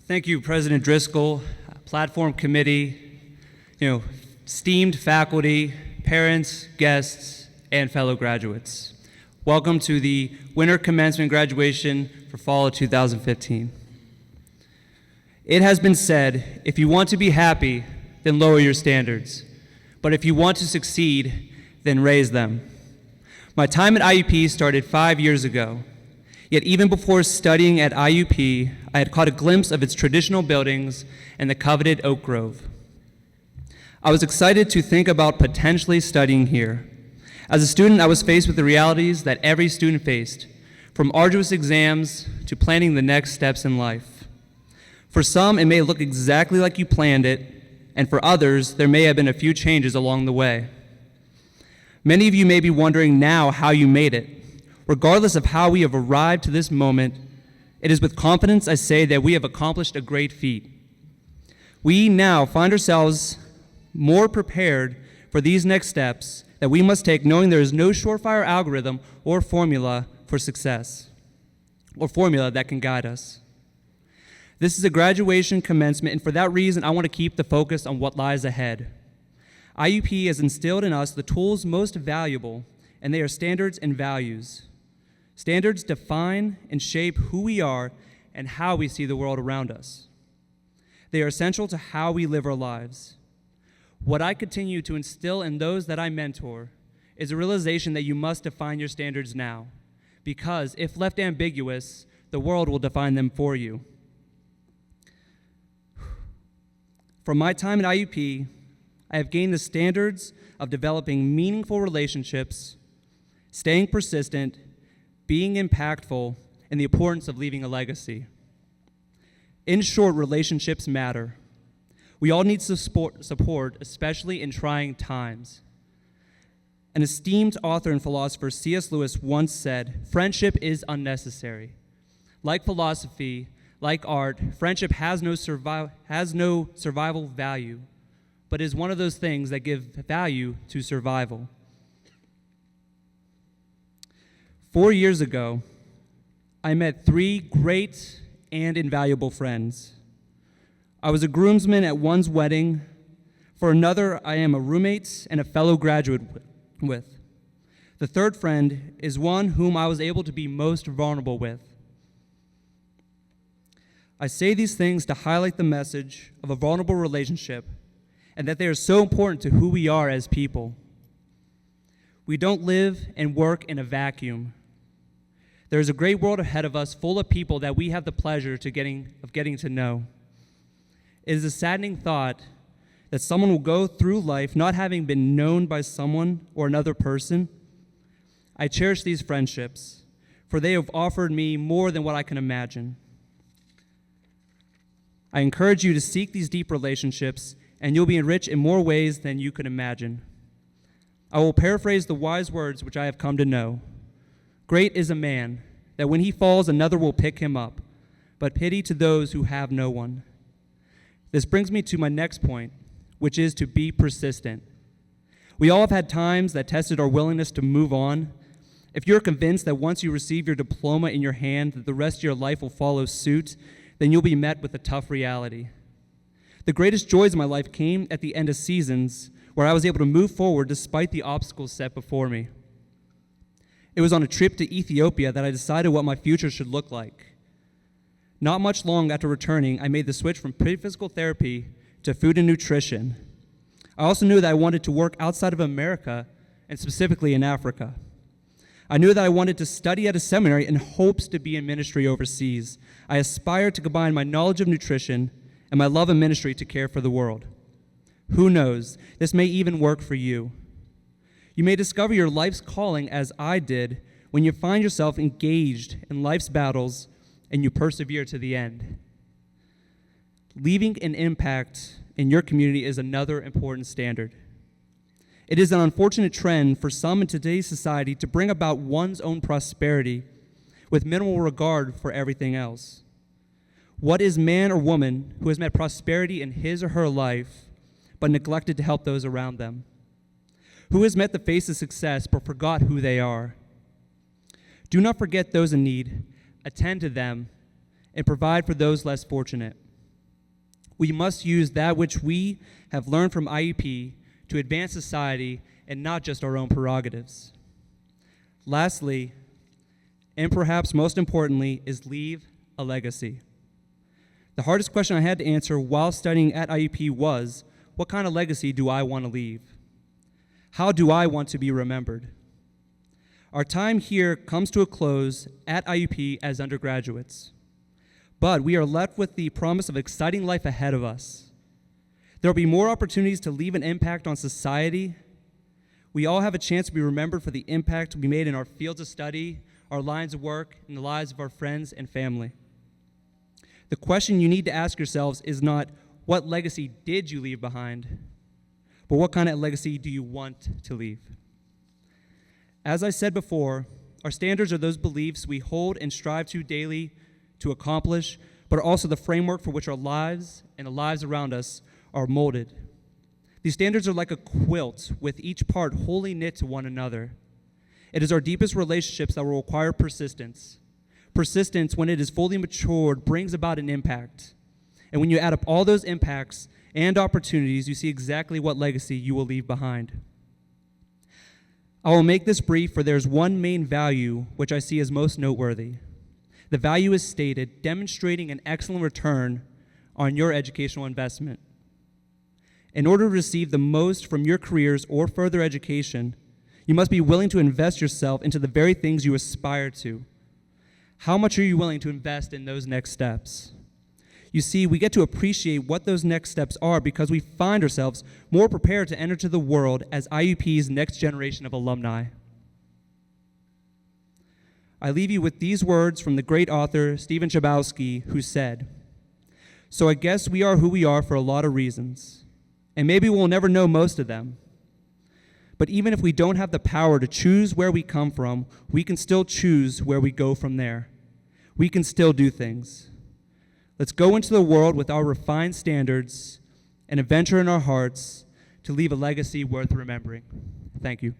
Thank you, President Driscoll, Platform Committee, esteemed faculty, parents, guests, and fellow graduates. Welcome to the winter commencement graduation for fall of 2015. It has been said, if you want to be happy, then lower your standards. But if you want to succeed, then raise them. My time at IUP started 5 years ago. Yet even before studying at IUP, I had caught a glimpse of its traditional buildings and the coveted oak grove. I was excited to think about potentially studying here. As a student, I was faced with the realities that every student faced, from arduous exams to planning the next steps in life. For some, it may look exactly like you planned it, and for others, there may have been a few changes along the way. Many of you may be wondering now how you made it. Regardless of how we have arrived to this moment, it is with confidence I say that we have accomplished a great feat. We now find ourselves more prepared for these next steps that we must take, knowing there is no surefire algorithm or formula for success, or formula that can guide us. This is a graduation commencement, and for that reason, I want to keep the focus on what lies ahead. IUP has instilled in us the tools most valuable, and they are standards and values. Standards define and shape who we are and how we see the world around us. They are essential to how we live our lives. What I continue to instill in those that I mentor is a realization that you must define your standards now, because if left ambiguous, the world will define them for you. From my time at IUP, I have gained the standards of developing meaningful relationships, staying persistent, being impactful, and the importance of leaving a legacy. In short, relationships matter. We all need support, especially in trying times. An esteemed author and philosopher, C.S. Lewis, once said, "Friendship is unnecessary." Like philosophy, like art, friendship has no survival value, but is one of those things that give value to survival. 4 years ago, I met 3 great and invaluable friends. I was a groomsman at one's wedding. For another, I am a roommate and a fellow graduate with. The third friend is one whom I was able to be most vulnerable with. I say these things to highlight the message of a vulnerable relationship and that they are so important to who we are as people. We don't live and work in a vacuum. There is a great world ahead of us full of people that we have the pleasure of getting to know. It is a saddening thought that someone will go through life not having been known by someone or another person. I cherish these friendships, for they have offered me more than what I can imagine. I encourage you to seek these deep relationships, and you'll be enriched in more ways than you could imagine. I will paraphrase the wise words which I have come to know. Great is a man, that when he falls, another will pick him up, but pity to those who have no one. This brings me to my next point, which is to be persistent. We all have had times that tested our willingness to move on. If you're convinced that once you receive your diploma in your hand, that the rest of your life will follow suit, then you'll be met with a tough reality. The greatest joys of my life came at the end of seasons where I was able to move forward despite the obstacles set before me. It was on a trip to Ethiopia that I decided what my future should look like. Not much long after returning, I made the switch from physical therapy to food and nutrition. I also knew that I wanted to work outside of America, and specifically in Africa. I knew that I wanted to study at a seminary in hopes to be in ministry overseas. I aspired to combine my knowledge of nutrition and my love of ministry to care for the world. Who knows, this may even work for you. You may discover your life's calling as I did when you find yourself engaged in life's battles and you persevere to the end. Leaving an impact in your community is another important standard. It is an unfortunate trend for some in today's society to bring about one's own prosperity with minimal regard for everything else. What is man or woman who has met prosperity in his or her life but neglected to help those around them? Who has met the face of success but forgot who they are? Do not forget those in need, attend to them, and provide for those less fortunate. We must use that which we have learned from IUP to advance society and not just our own prerogatives. Lastly, and perhaps most importantly, is leave a legacy. The hardest question I had to answer while studying at IUP was, what kind of legacy do I want to leave? How do I want to be remembered? Our time here comes to a close at IUP as undergraduates, but we are left with the promise of exciting life ahead of us. There will be more opportunities to leave an impact on society. We all have a chance to be remembered for the impact we made in our fields of study, our lines of work, and the lives of our friends and family. The question you need to ask yourselves is not, what legacy did you leave behind, but what kind of legacy do you want to leave? As I said before, our standards are those beliefs we hold and strive to daily to accomplish, but are also the framework for which our lives and the lives around us are molded. These standards are like a quilt with each part wholly knit to one another. It is our deepest relationships that will require persistence. Persistence, when it is fully matured, brings about an impact. And when you add up all those impacts and opportunities, you see exactly what legacy you will leave behind. I will make this brief, for there's one main value which I see as most noteworthy. The value is stated, demonstrating an excellent return on your educational investment. In order to receive the most from your careers or further education, you must be willing to invest yourself into the very things you aspire to. How much are you willing to invest in those next steps? You see, we get to appreciate what those next steps are because we find ourselves more prepared to enter to the world as IUP's next generation of alumni. I leave you with these words from the great author Stephen Chbosky, who said, "So I guess we are who we are for a lot of reasons, and maybe we'll never know most of them. But even if we don't have the power to choose where we come from, we can still choose where we go from there. We can still do things. Let's go into the world with our refined standards and adventure in our hearts to leave a legacy worth remembering." Thank you.